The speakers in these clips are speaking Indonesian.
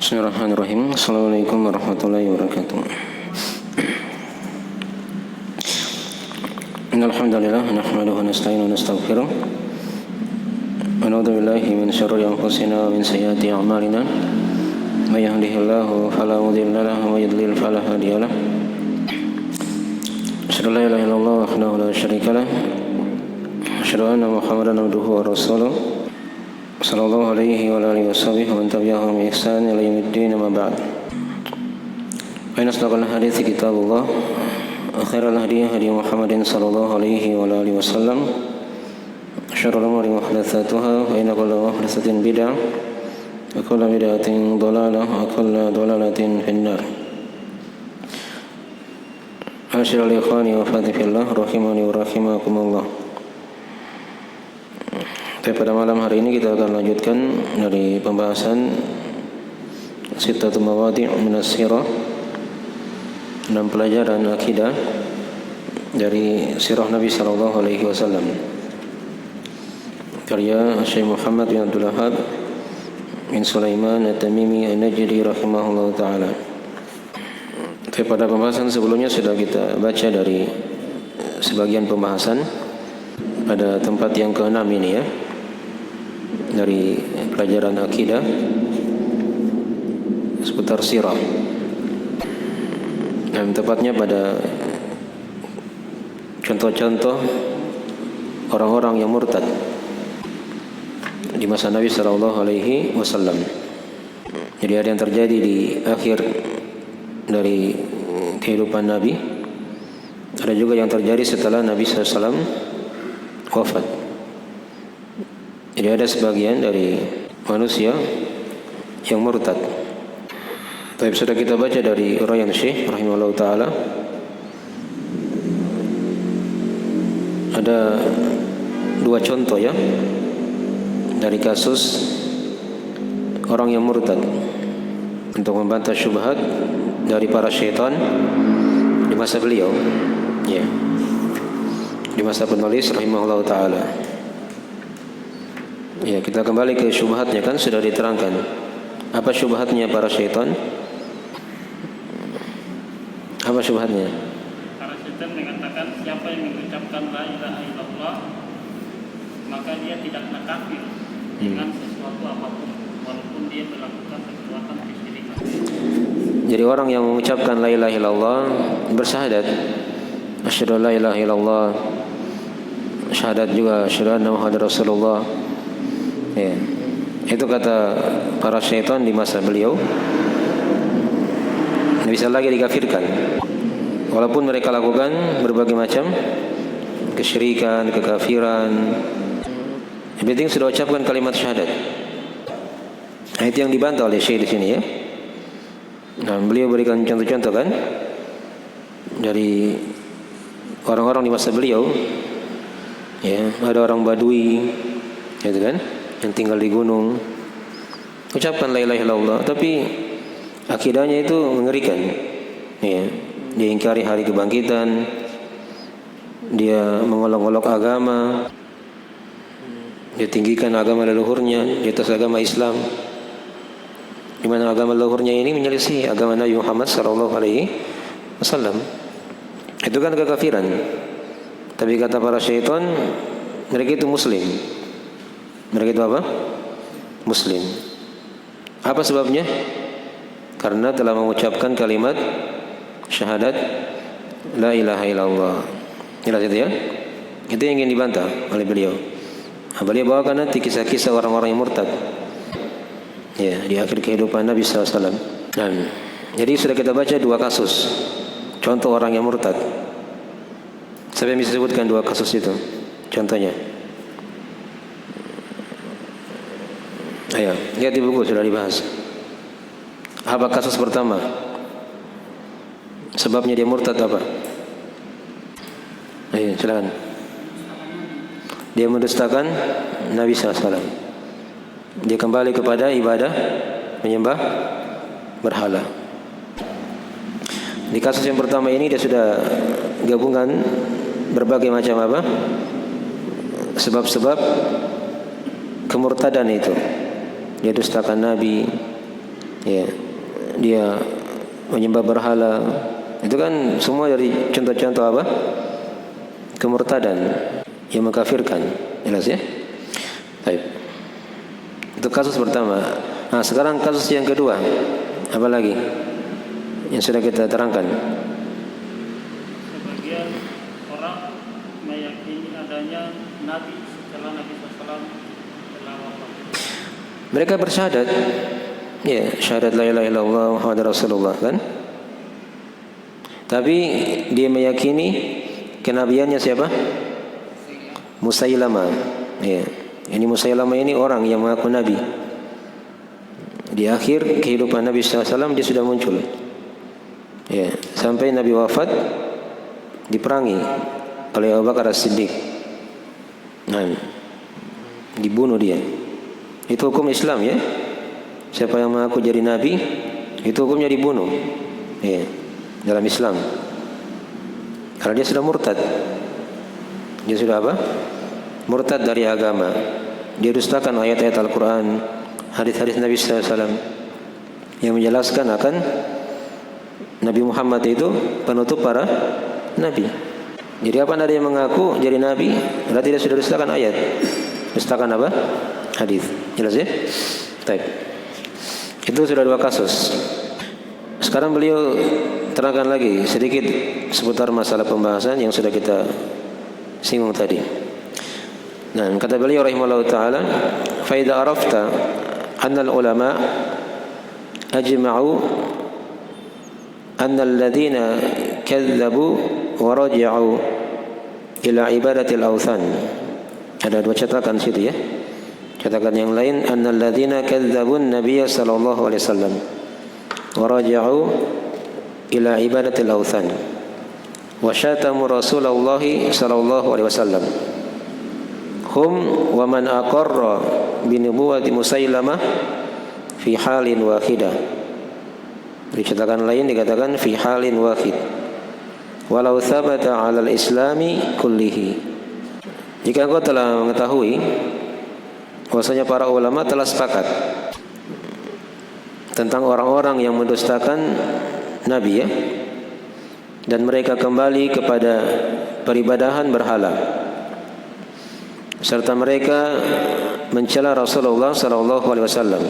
Bismillahirrahmanirrahim. Assalamualaikum warahmatullahi wabarakatuh. Innal hamdalillah nahmaduhu wa nasta'inuhu wa nastaghfiruh. Wa na'udzu billahi min syururi anfusina wa min sayyiati a'malina. May yahdihillahu fala mudilla lahu wa may yudlil fala hadiya lahu. Asyhadu an la ilaha illallah wahdahu la syarika lahu. Asyhadu anna Muhammadan abduhu wa rasuluh. Sallallahu alaihi wa alihi washabihi wa man tabi'ahum bi ihsan ila yaumiddin, amma ba'd. Fa inna asdaqal hadithi kitabullah wa khairal hadi hadi Muhammadin sallallahu alaihi wa alihi wasallam. Syarrul umuri muhdatsatuha wa inna kulla muhdatsatin bid'ah wa kullu bid'atin dhalalah wa kullu dhalalatin finnar. Asyrul ikhwani wa fatifillah rahimani wa rahimakumullah. Pada malam hari ini kita akan lanjutkan dari pembahasan Sittatu Mawadi' minas sirah, 6 pelajaran akidah dari sirah Nabi sallallahu alaihi wasallam, karya Syekh Muhammad bin Abdul Wahhab bin Sulaiman At-Tamimi An-Najdi rahimahullah taala. Pada pembahasan sebelumnya sudah kita baca dari sebagian pembahasan pada tempat yang ke-6 ini ya, dari pelajaran akidah seputar sirah, dan tepatnya pada contoh-contoh orang-orang yang murtad di masa Nabi sallallahu alaihi wasallam. Jadi ada yang terjadi di akhir dari kehidupan Nabi, ada juga yang terjadi setelah Nabi sallallahu alaihi wasallam wafat. Jadi ada sebagian dari manusia yang murtad. Tapi sudah kita baca dari uraian Syekh rahimahullah ta'ala, ada 2 contoh ya dari kasus orang yang murtad untuk membantah syubhat dari para syaitan di masa beliau ya, di masa penulis rahimahullah ta'ala. Ya, kita kembali ke syubhatnya, kan sudah diterangkan apa syubhatnya para syaitan. Apa syubhatnya? Para syaitan mengatakan siapa yang mengucapkan la ilaha illallah maka dia tidak kafir dengan sesuatu apapun walaupun dia melakukan perbuatan kesyirikan. Jadi orang yang mengucapkan la ilaha illallah bersyahadat asyhadu la ilaha illallah, syahadat juga asyhadu anna Muhammadar Rasulullah. Ya, itu kata para syaitan di masa beliau, tidak bisa lagi dikafirkan walaupun mereka lakukan berbagai macam kesyirikan, kekafiran. Yang penting sudah ucapkan kalimat syahadat. Nah, itu yang dibantah oleh Syekh di sini ya. Nah, beliau berikan contoh-contoh kan dari orang-orang di masa beliau. Ya, ada orang Badui, gitu kan, yang tinggal di gunung, ucapkan la ilaha illallah, tapi akidahnya itu mengerikan. Ya, dia ingkari hari kebangkitan, dia mengolok-olok agama, dia tinggikan agama leluhurnya di atas agama Islam, di mana agama leluhurnya ini menyelisih agama Nabi Muhammad sallallahu alaihi wasallam. Itu kan kekafiran. Tapi kata para syaitan, mereka itu muslim. Mereka itu apa? Muslim. Apa sebabnya? Karena telah mengucapkan kalimat syahadat la ilaha illallah. Jelas itu ya? Itu yang ingin dibantah oleh beliau. Beliau bawakan nanti kisah-kisah orang-orang yang murtad ya, di akhir kehidupan Nabi SAW. Dan jadi sudah kita baca 2 kasus contoh orang yang murtad. Saya bisa sebutkan 2 kasus itu contohnya. Ayo, lihat di buku sudah dibahas. Apa kasus pertama? Sebabnya dia murtad apa? Ayo, silakan. Dia mendustakan Nabi SAW. Dia kembali kepada ibadah menyembah berhala. Di kasus yang pertama ini dia sudah gabungkan berbagai macam apa? Sebab-sebab kemurtadan itu. Dia dustakan Nabi, Ya, dia menyembah berhala. Itu kan semua dari contoh-contoh apa? Kemurtadan yang mengkafirkan. Jelas ya? Baik. Itu kasus pertama. Nah, sekarang kasus yang kedua. Apa lagi yang sudah kita terangkan? Sebagian orang meyakini adanya Nabi setelah Nabi SAW telah wafat. Mereka bersyahadat, ya, syahadat la ilaha illallah Muhammadur Rasulullah kan? Tapi dia meyakini kenabiannya siapa? Musailamah. Ya. Ini Musailamah ini orang yang mengaku nabi. Di akhir kehidupan Nabi SAW dia sudah muncul. Ya, sampai Nabi wafat diperangi oleh Abu Bakar As-Siddiq. Nah, dibunuh dia. Itu hukum Islam ya. Siapa yang mengaku jadi nabi, itu hukumnya dibunuh. Ya, dalam Islam. Karena dia sudah murtad. Dia sudah apa? Murtad dari agama. Dia dustakan ayat-ayat Al-Quran, hadis-hadis Nabi SAW yang menjelaskan akan Nabi Muhammad itu penutup para nabi. Jadi apa ada yang mengaku jadi nabi, berarti dia sudah dustakan ayat. Dustakan apa? Hadis. Jelas ya? Baik. Itu sudah dua kasus. Sekarang beliau terangkan lagi sedikit seputar masalah pembahasan yang sudah kita singgung tadi. Nah, kata beliau rahimahullah ta'ala, fa idza arafta anna al-ulama ajma'u anna alladhina kadzabu wa raja'u ila ibadati al-awthan. Ada dua cetakan situ ya. Cetakan yang lain, anna alladhina kadzabun nabiyya sallallahu alaihi wasallam wa raja'u ila ibadati al-awthan wa syatamu Rasulullah sallallahu alaihi wasallam hum wa man aqarra bi nubuwwati Musailamah fi halin wahidah. Di cetakan lain dikatakan fi halin wahid walau thabata 'ala al-islami kullihi. Jika engkau telah mengetahui bahwasanya para ulama telah sepakat tentang orang-orang yang mendustakan nabi ya, dan mereka kembali kepada peribadahan berhala, serta mereka mencela Rasulullah sallallahu alaihi wasallam.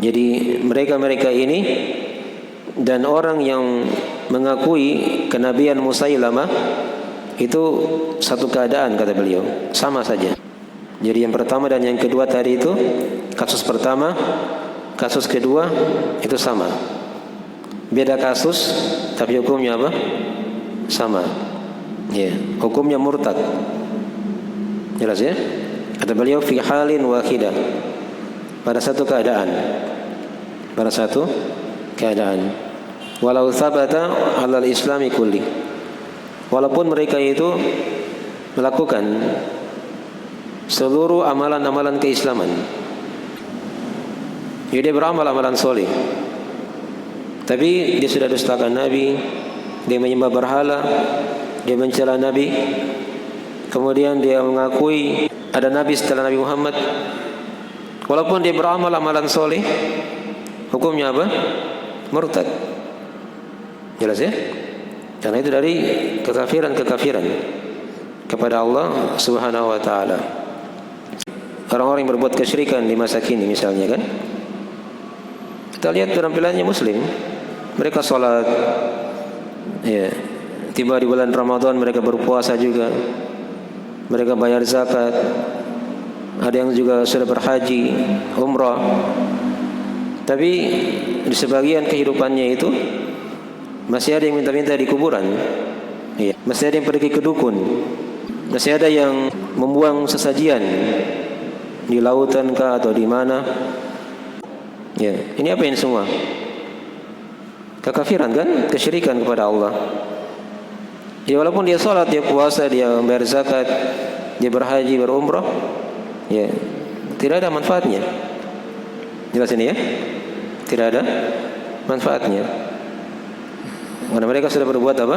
Jadi mereka ini dan orang yang mengakui kenabian Musailamah itu satu keadaan, kata beliau, sama saja. Jadi yang pertama dan yang kedua tadi itu kasus pertama, kasus kedua itu sama. Beda kasus tapi hukumnya apa? Sama. Ya, hukumnya murtad. Jelas ya? Kata beliau fi halin wahidah. Pada satu keadaan. Pada satu keadaan. Walau thabata 'alal islami kulli. Walaupun mereka itu melakukan seluruh amalan-amalan keislaman. Jadi dia beramal amalan soleh, tapi dia sudah dustakan Nabi, dia menyembah berhala, dia mencela Nabi, kemudian dia mengakui ada Nabi setelah Nabi Muhammad. Walaupun dia beramal amalan soleh, hukumnya apa? Murtad. Jelas ya? Karena itu dari kekafiran kepada Allah Subhanahu wa taala. Orang-orang yang berbuat kesyirikan di masa kini misalnya kan, kita lihat penampilannya muslim, mereka sholat, ya, tiba di bulan Ramadan mereka berpuasa juga, mereka bayar zakat, ada yang juga sudah berhaji, umrah, tapi di sebagian kehidupannya itu masih ada yang minta-minta di kuburan, ya, masih ada yang pergi ke dukun, masih ada yang membuang sesajian di lautan kah atau di mana. Ya, ini apa ini semua? Kekafiran kan? Kesyirikan kepada Allah. Ya, walaupun dia sholat, dia puasa, dia membayar zakat, dia berhaji, berumrah, ya, tidak ada manfaatnya. Jelas ini ya? Tidak ada manfaatnya. Karena mereka sudah berbuat apa?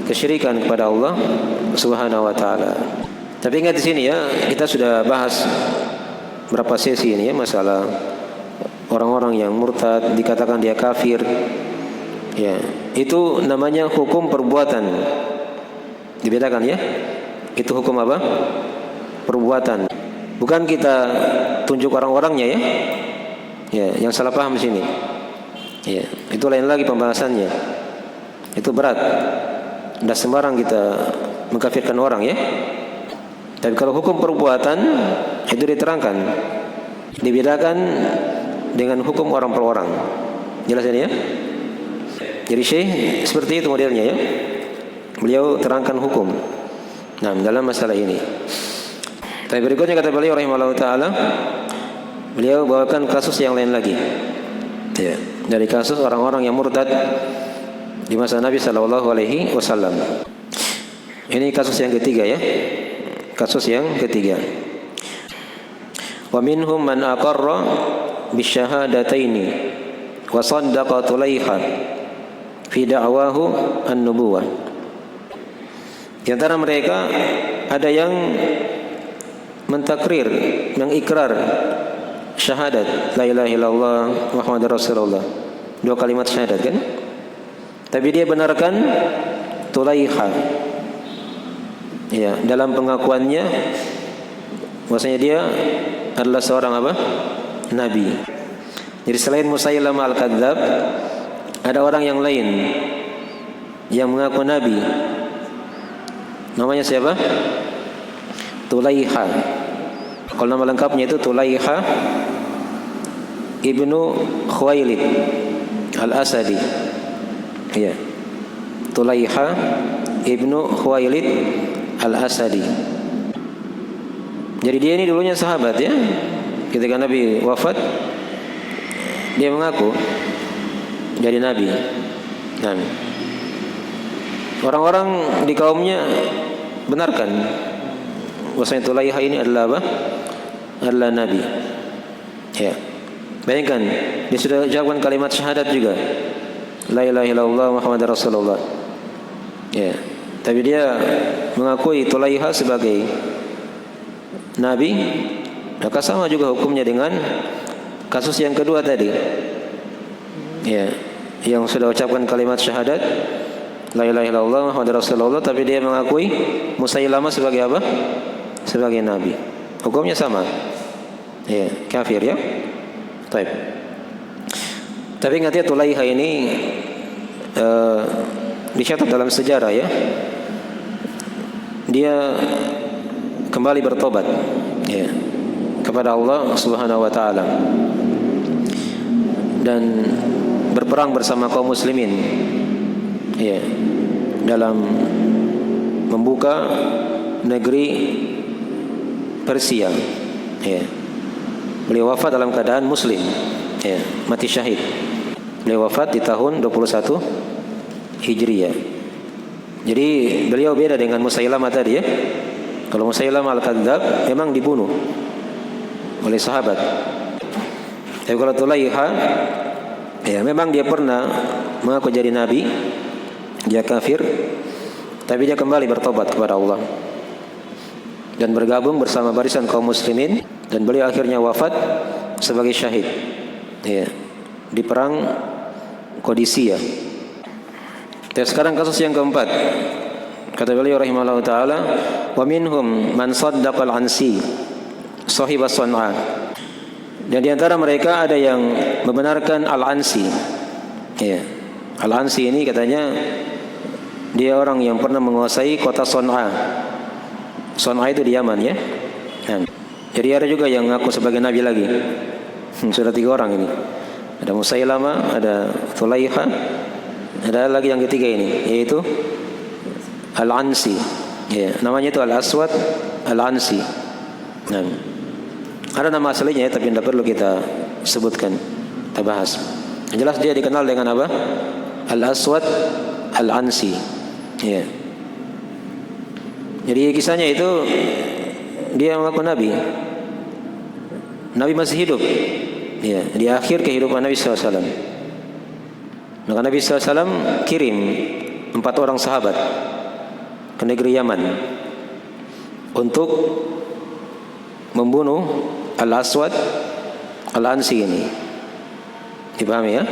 Kesyirikan kepada Allah Subhanahu wa taala. Tapi ingat di sini ya, kita sudah bahas berapa sesi ini ya masalah orang-orang yang murtad dikatakan dia kafir, ya, itu namanya hukum perbuatan. Dibedakan ya. Itu hukum apa? Perbuatan. Bukan kita tunjuk orang-orangnya ya. Ya, yang salah paham di sini. Ya, itu lain lagi pembahasannya. Itu berat. Tidak sembarang kita mengkafirkan orang ya. Tapi kalau hukum perbuatan itu diterangkan, dibedakan dengan hukum orang per orang. Jelas ini ya? Jadi Syekh seperti itu modelnya ya. Beliau terangkan hukum. Nah, dalam masalah ini. Tapi berikutnya kata beliau rahimahullah taala, beliau bawakan kasus yang lain lagi. Ya, dari kasus orang-orang yang murtad di masa Nabi sallallahu alaihi wasallam. Ini kasus yang ketiga ya. Kasus yang ketiga. Wa minhum man aqarra bisyahadataini wa saddaqa Tulaiha fi da'wahu an-nubuwah. Di antara mereka ada yang mentakrir, mengikrar syahadat la ilaha illallah Muhammadur Rasulullah. Dua kalimat syahadat kan? Tapi dia benarkan Tulaiha. Ya, dalam pengakuannya bahwasanya dia adalah seorang apa? Nabi. Jadi selain Musailamah al-Kadzdzab, ada orang yang lain yang mengaku nabi. Namanya siapa? Tulaiha. Kalau nama lengkapnya itu Tulaiha ibnu Khuwailid al-Asadi. Ya. Tulaiha ibnu Khuwailid al-Asadi. Jadi dia ini dulunya sahabat ya. Ketika Nabi wafat, dia mengaku jadi nabi. Nah, orang-orang di kaumnya benarkan bahwasanya Tulaiha ini adalah apa? Adalah nabi. Ya. Bayangkan, dia sudah ucapkan kalimat syahadat juga. La ilaha illallah Muhammadur Rasulullah. Ya. Tapi dia mengakui Tulaiha sebagai nabi, maka sama juga hukumnya dengan kasus yang kedua tadi. Ya, yang sudah ucapkan kalimat syahadat la ilaha illallah Muhammadur Rasulullah, tapi dia mengakui Musailamah sebagai apa? Sebagai nabi. Hukumnya sama. Ya, kafir ya. Baik. Tapi ingat ya, Tulaiha ini dicatat dalam sejarah ya. Dia kembali bertobat ya kepada Allah Subhanahu wa taala dan berperang bersama kaum muslimin ya dalam membuka negeri Persia ya. Beliau wafat dalam keadaan muslim ya, mati syahid. Beliau wafat di tahun 21 Hijriah. Jadi beliau beda dengan Musailamah tadi ya. Kalau Musailamah al-Kadzdzab memang dibunuh oleh sahabat. Tapi kalau Tulaiha ya memang dia pernah mengaku jadi nabi, dia kafir, tapi dia kembali bertobat kepada Allah dan bergabung bersama barisan kaum muslimin, dan beliau akhirnya wafat sebagai syahid ya di perang Qadisiyah. Dan sekarang kasus yang keempat. Kata beliau rahimahullah ta'ala, wa minhum man saddaqa al-Ansi sahib as-Sun'a. Dan di antara mereka ada yang membenarkan Al-Ansi. Ya. Al-Ansi ini katanya dia orang yang pernah menguasai kota Sun'a. Sun'a itu di Yaman ya. Nah, jadi ada juga yang ngaku sebagai nabi lagi. Sudah 3 orang ini. Ada Musailamah, ada Tulaiha, ada lagi yang ketiga ini, yaitu Al-Ansi. Ya, namanya itu Al-Aswad Al-Ansi. Nah, ada nama aslinya ya, tapi tidak perlu kita sebutkan, kita bahas. Yang jelas dia dikenal dengan apa? Al-Aswad Al-Ansi. Ya. Jadi kisahnya itu dia mengaku nabi. Nabi masih hidup. Ya, di akhir kehidupan Nabi SAW. Maka Nabi SAW kirim 4 orang sahabat ke negeri Yaman untuk membunuh Al-Aswad Al-Ansi ini. Dipahami ya?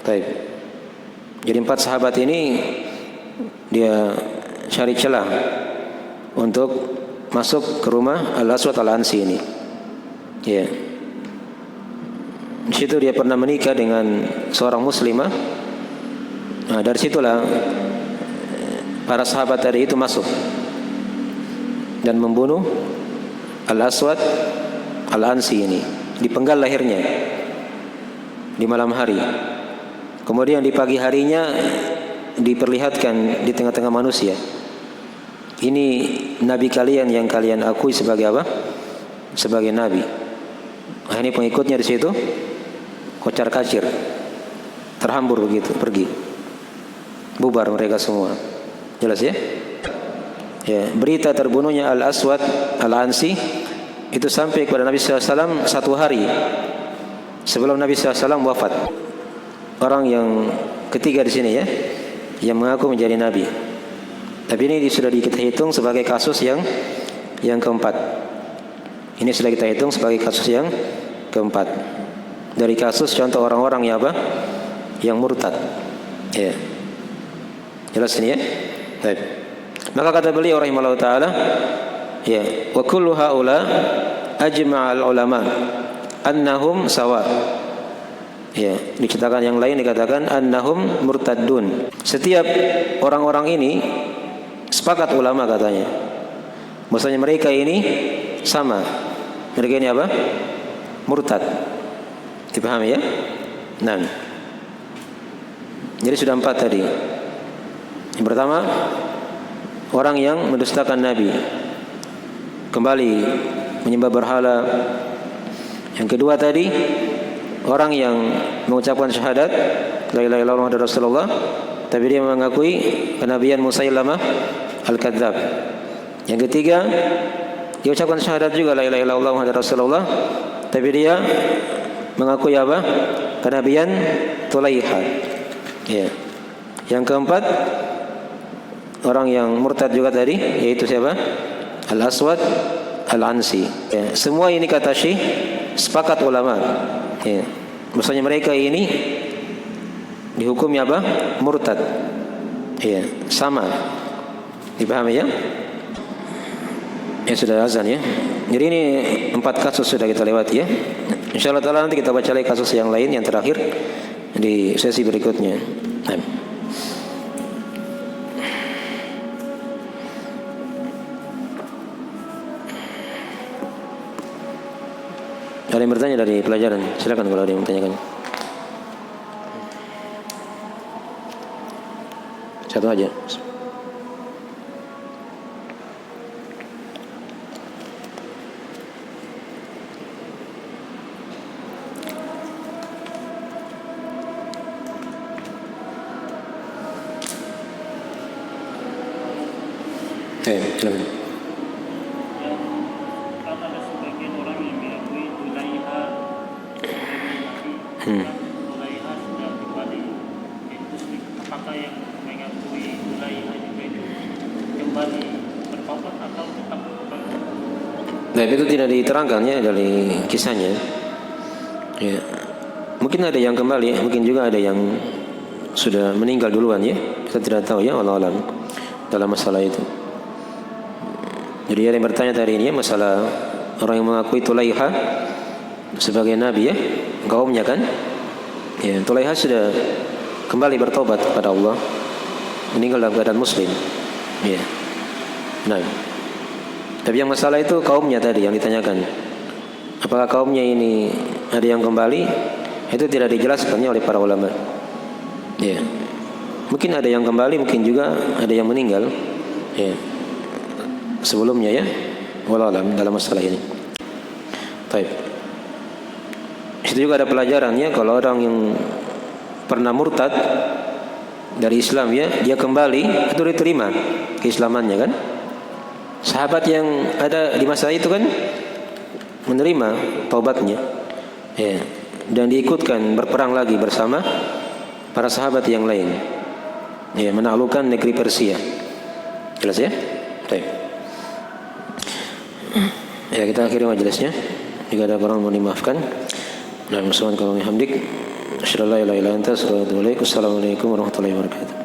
Baik. Jadi 4 sahabat ini dia cari celah untuk masuk ke rumah Al-Aswad Al-Ansi ini. Ya. Di situ dia pernah menikah dengan seorang muslimah. Nah, dari situlah para sahabat tadi itu masuk dan membunuh Al-Aswad Al-Ansi ini, dipenggal lehernya di malam hari. Kemudian di pagi harinya diperlihatkan di tengah-tengah manusia. Ini nabi kalian yang kalian akui sebagai apa? Sebagai nabi. Nah, ini pengikutnya di situ kocar-kacir, terhambur begitu, pergi. Bubar mereka semua. Jelas ya? Ya, berita terbunuhnya Al-Aswad Al-Ansi itu sampai kepada Nabi SAW 1 hari sebelum Nabi SAW wafat. Orang yang ketiga di sini ya, yang mengaku menjadi nabi. Tapi ini sudah kita hitung sebagai kasus yang keempat. Ini sudah kita hitung sebagai kasus yang keempat. Dari kasus contoh orang-orang yang apa? Yang murtad. Ya. Jelas ini ya? Baik. Maka kata beliau rahimahullah taala, ya, wa kullu haula ajma'al ulama annahum sawa. Ya, diceritakan yang lain dikatakan annahum murtaddun. Setiap orang-orang ini sepakat ulama katanya, maksudnya mereka ini sama. Mereka ini apa? Murtad. Dipahami ya? Nah, jadi sudah 4 tadi. Yang pertama, orang yang mendustakan Nabi, kembali menyembah berhala. Yang kedua tadi, orang yang mengucapkan syahadat la ilaha illallah Muhammadur Rasulullah, tapi dia mengakui kenabian Musailamah Al-Kadzdzab. Yang ketiga, dia ucapkan syahadat juga la ilaha illallah Muhammadur Rasulullah, tapi dia mengakui apa? Kenabian Tulaiha. Ya. Yang keempat, orang yang murtad juga tadi, yaitu siapa? Al-Aswad Al-Ansi. Ya. Semua ini kata Syekh sepakat ulama. Ya. Maksudnya mereka ini dihukumnya apa? Murtad. Ya, sama. Dipahami ya? Ya sudah azan ya. Jadi ini 4 kasus sudah kita lewati ya. Insyaallah taala nanti kita baca lagi kasus yang lain yang terakhir di sesi berikutnya. Nah. Ada yang bertanya dari pelajaran? Silakan kalau ada yang bertanyakan. Satu aja. Silakan. Kan ada sebagian orang yang mengakui Tulaiha Tulaiha sudah kembali muslim. Apakah yang mengakui Tulaiha juga itu kembali bertobat atau tetap bertobat? Nah, itu tidak diterangkan ya dari kisahnya. Ya. Mungkin ada yang kembali, mungkin juga ada yang sudah meninggal duluan ya. Kita tidak tahu ya, wallahu alam dalam masalah itu. Jadi ada yang bertanya tadi ini ya, masalah orang yang mengakui Tulaiha sebagai nabi ya, kaumnya kan. Ya, Tulaiha sudah kembali bertobat kepada Allah, meninggal dalam keadaan muslim. Ya. Nah, tapi yang masalah itu kaumnya tadi yang ditanyakan. Apakah kaumnya ini ada yang kembali? Itu tidak dijelaskannya oleh para ulama. Ya. Mungkin ada yang kembali, mungkin juga ada yang meninggal. Ya. Sebelumnya ya, wallahu alam dalam masalah ini. Baik. Itu juga ada pelajarannya kalau orang yang pernah murtad dari Islam ya, dia kembali itu diterima keislamannya kan. Sahabat yang ada di masa itu kan menerima taubatnya. Ya, dan diikutkan berperang lagi bersama para sahabat yang lain. Ya, menaklukkan negeri Persia. Jelas ya? Baik. Ya, kita akhiri majelisnya. Jika ada kurang mohon dimaafkan. Nah, subhanakallahumma wa bihamdik Asyhadu an la ilaha illa anta astaghfiruka wa atubu ilaik. Wassalamualaikum warahmatullahi wabarakatuh.